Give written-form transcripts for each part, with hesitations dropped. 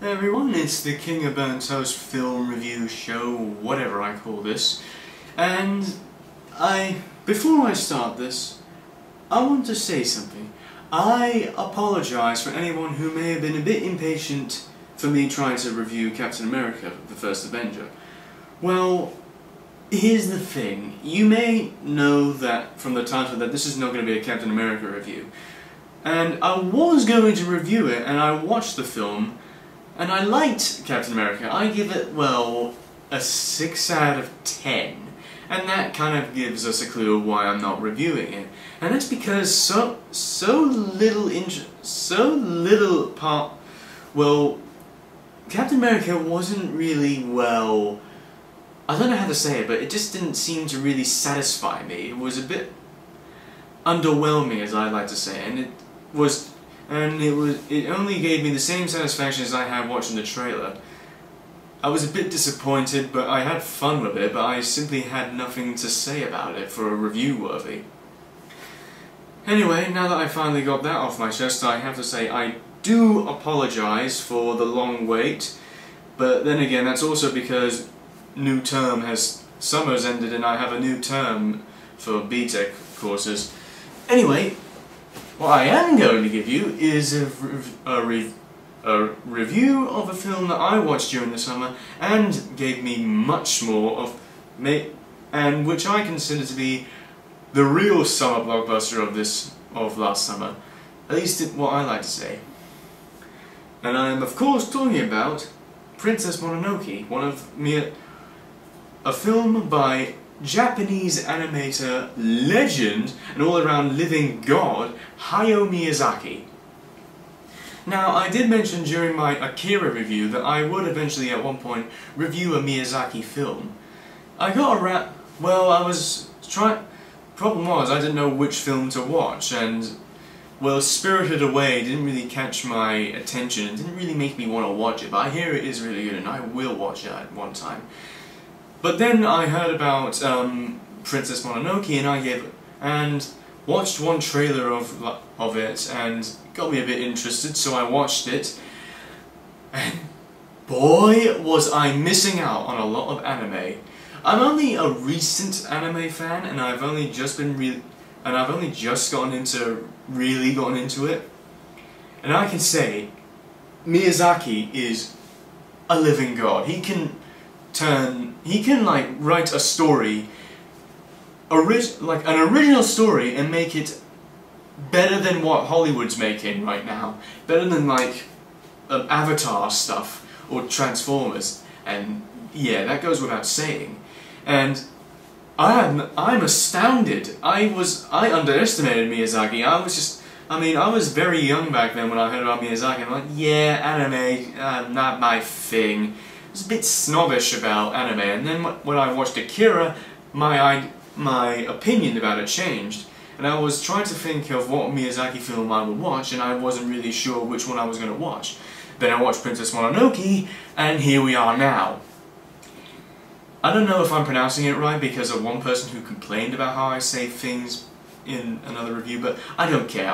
Hey everyone, it's the King of Burnt Toast film review show, whatever I call this. And before I start this, I want to say something. I apologise for anyone who may have been a bit impatient for me trying to review Captain America, the First Avenger. Well, here's the thing. You may know that from the title that this is not going to be a Captain America review. And I was going to review it, and I watched the film, and I liked Captain America. I give it, well, a 6 out of 10. And that kind of gives us a clue of why I'm not reviewing it. And that's because so little part... Well, Captain America wasn't really, well... I don't know how to say it, but it just didn't seem to really satisfy me. It was a bit underwhelming, as I like to say, and it only gave me the same satisfaction as I had watching the trailer. I was a bit disappointed, but I had fun with it, but I simply had nothing to say about it for a review worthy. Anyway, now that I finally got that off my chest, I have to say I do apologise for the long wait, but then again that's also because summer's ended and I have a new term for BTEC courses. Anyway, what I am going to give you is a review of a film that I watched during the summer and gave me much more of, and which I consider to be the real summer blockbuster of last summer. At least what I like to say. And I am of course talking about Princess Mononoke, a film by Japanese animator, legend, and all-around living god, Hayao Miyazaki. Now, I did mention during my Akira review that I would eventually at one point review a Miyazaki film. Problem was I didn't know which film to watch, and, well, Spirited Away didn't really catch my attention, it didn't really make me want to watch it, but I hear it is really good and I will watch it at one time. But then I heard about Princess Mononoke and watched one trailer of it and got me a bit interested, so I watched it. And boy, was I missing out on a lot of anime. I'm only a recent anime fan, and I've only just gotten into it. And I can say, Miyazaki is a living god. He can like write a story, like an original story, and make it better than what Hollywood's making right now. Better than like Avatar stuff or Transformers, and yeah, that goes without saying. And I'm astounded. I underestimated Miyazaki. I was very young back then when I heard about Miyazaki. I'm like, yeah, anime, not my thing. I was a bit snobbish about anime, and then when I watched Akira, my opinion about it changed, and I was trying to think of what Miyazaki film I would watch, and I wasn't really sure which one I was going to watch. Then I watched Princess Mononoke, and here we are now. I don't know if I'm pronouncing it right because of one person who complained about how I say things in another review, but I don't care.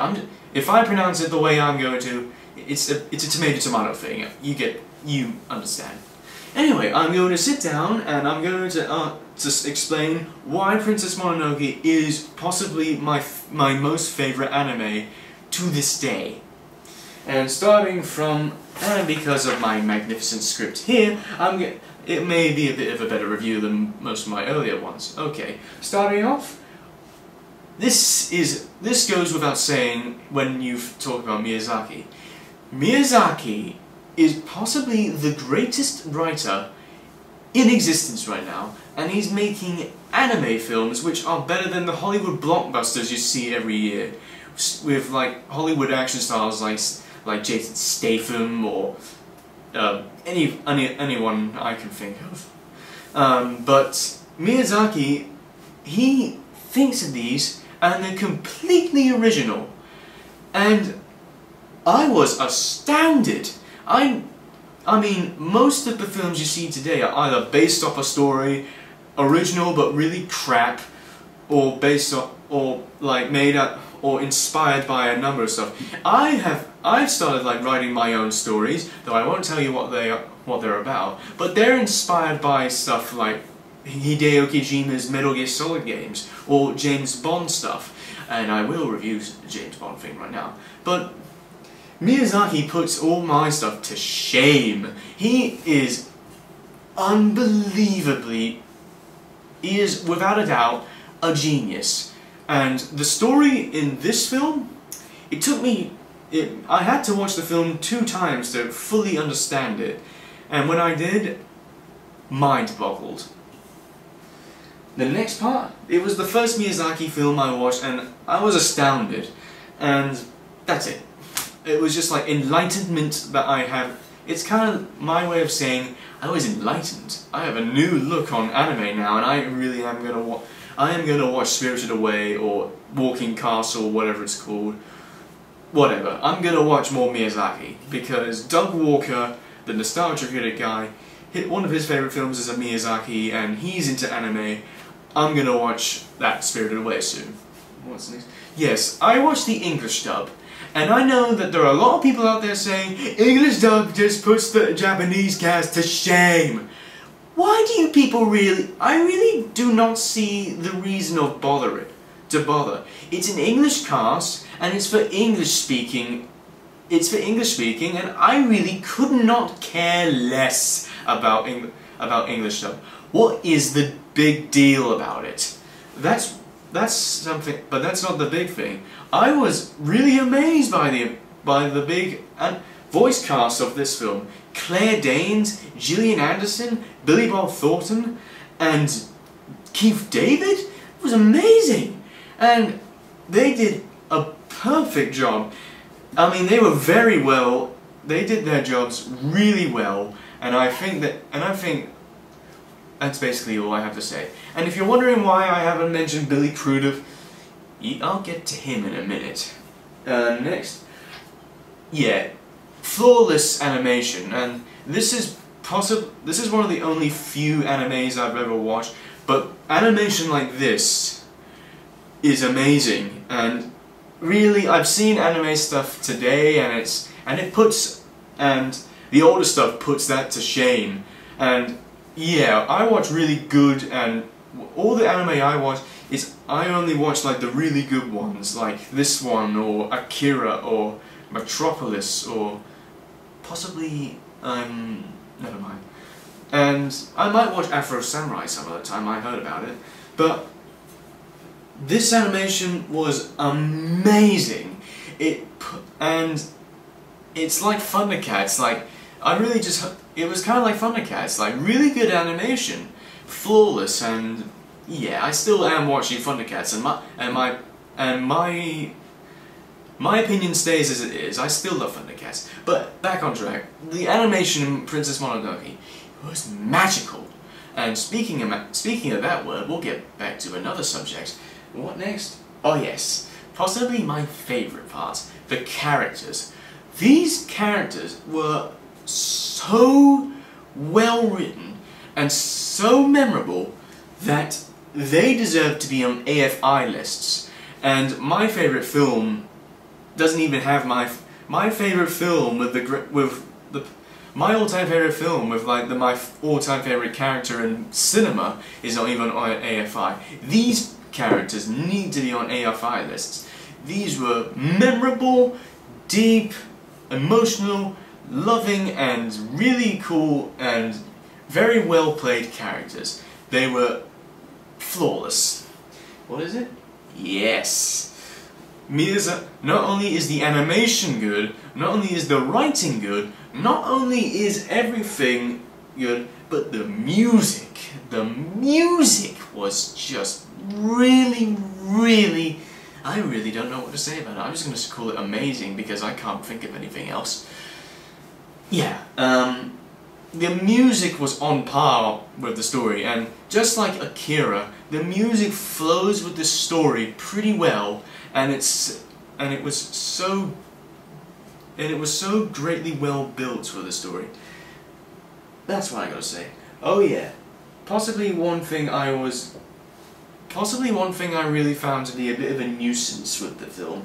If I pronounce it the way I'm going to, it's a tomato-tomato thing. You understand. Anyway, I'm going to sit down and I'm going to explain why Princess Mononoke is possibly my most favourite anime to this day. And starting from, and because of my magnificent script here, it may be a bit of a better review than most of my earlier ones. Okay, starting off, this goes without saying when you talk about Miyazaki. Miyazaki is possibly the greatest writer in existence right now, and he's making anime films which are better than the Hollywood blockbusters you see every year, with like Hollywood action stars like Jason Statham or anyone I can think of. But Miyazaki, he thinks of these and they're completely original, and I was astounded. I mean, most of the films you see today are either based off a story, original but really crap, or based off, or like made up, or inspired by a number of stuff. I've started like writing my own stories, though I won't tell you what they're about, but they're inspired by stuff like Hideo Kojima's Metal Gear Solid games, or James Bond stuff, and I will review the James Bond thing right now. But Miyazaki puts all my stuff to shame. He is unbelievably, he is without a doubt a genius. And the story in this film, it took me, I had to watch the film 2 times to fully understand it. And when I did, mind boggled. The next part, it was the first Miyazaki film I watched and I was astounded. And that's it. It was just like enlightenment that I have. It's kind of my way of saying I was enlightened. I have a new look on anime now, and I really am gonna watch Spirited Away or Walking Castle, whatever it's called. Whatever. I'm gonna watch more Miyazaki because Doug Walker, the nostalgia critic guy, one of his favorite films is a Miyazaki, and he's into anime. I'm gonna watch that Spirited Away soon. What's next? Yes, I watched the English dub. And I know that there are a lot of people out there saying, English dub just puts the Japanese cast to shame. Why do you people really... I really do not see the reason of bother. It's an English cast, and it's for English speaking. And I really could not care less about English dub. What is the big deal about it? That's something, but that's not the big thing. I was really amazed by the big voice cast of this film. Claire Danes, Gillian Anderson, Billy Bob Thornton, and Keith David. It was amazing, and they did a perfect job. I mean, they were very well. They did their jobs really well, and I think that's basically all I have to say. And if you're wondering why I haven't mentioned Billy Crudup, I'll get to him in a minute. Next. Yeah, flawless animation, and this is one of the only few animes I've ever watched, but animation like this is amazing. And really, I've seen anime stuff today, and the older stuff puts that to shame. And yeah, I watch really good, and all the anime I watch I only watch like the really good ones, like this one, or Akira, or Metropolis, or possibly, never mind. And I might watch Afro Samurai some other time, I heard about it, but this animation was amazing. And it's like Thundercats, like, it was kind of like Thundercats, like really good animation, flawless, and yeah, I still am watching Thundercats, and my opinion stays as it is. I still love Thundercats. But back on track, the animation in Princess Mononoke was magical. And speaking of that word, we'll get back to another subject. What next? Oh yes, possibly my favourite part, the characters. These characters were so well written and so memorable that they deserve to be on AFI lists. And my favourite film doesn't even have my favourite film my all-time favourite film with like my all-time favourite character in cinema is not even on AFI. These characters need to be on AFI lists. These were memorable, deep, emotional, loving, and really cool and very well played characters. They were flawless. What is it? Yes. Not only is the animation good, not only is the writing good, not only is everything good, but the music was just really, I really don't know what to say about it. I'm just going to call it amazing because I can't think of anything else. Yeah, the music was on par with the story, and just like Akira, the music flows with the story pretty well, and it was so greatly well built for the story. That's what I gotta say. Oh yeah, possibly one thing I was Possibly one thing I really found to be a bit of a nuisance with the film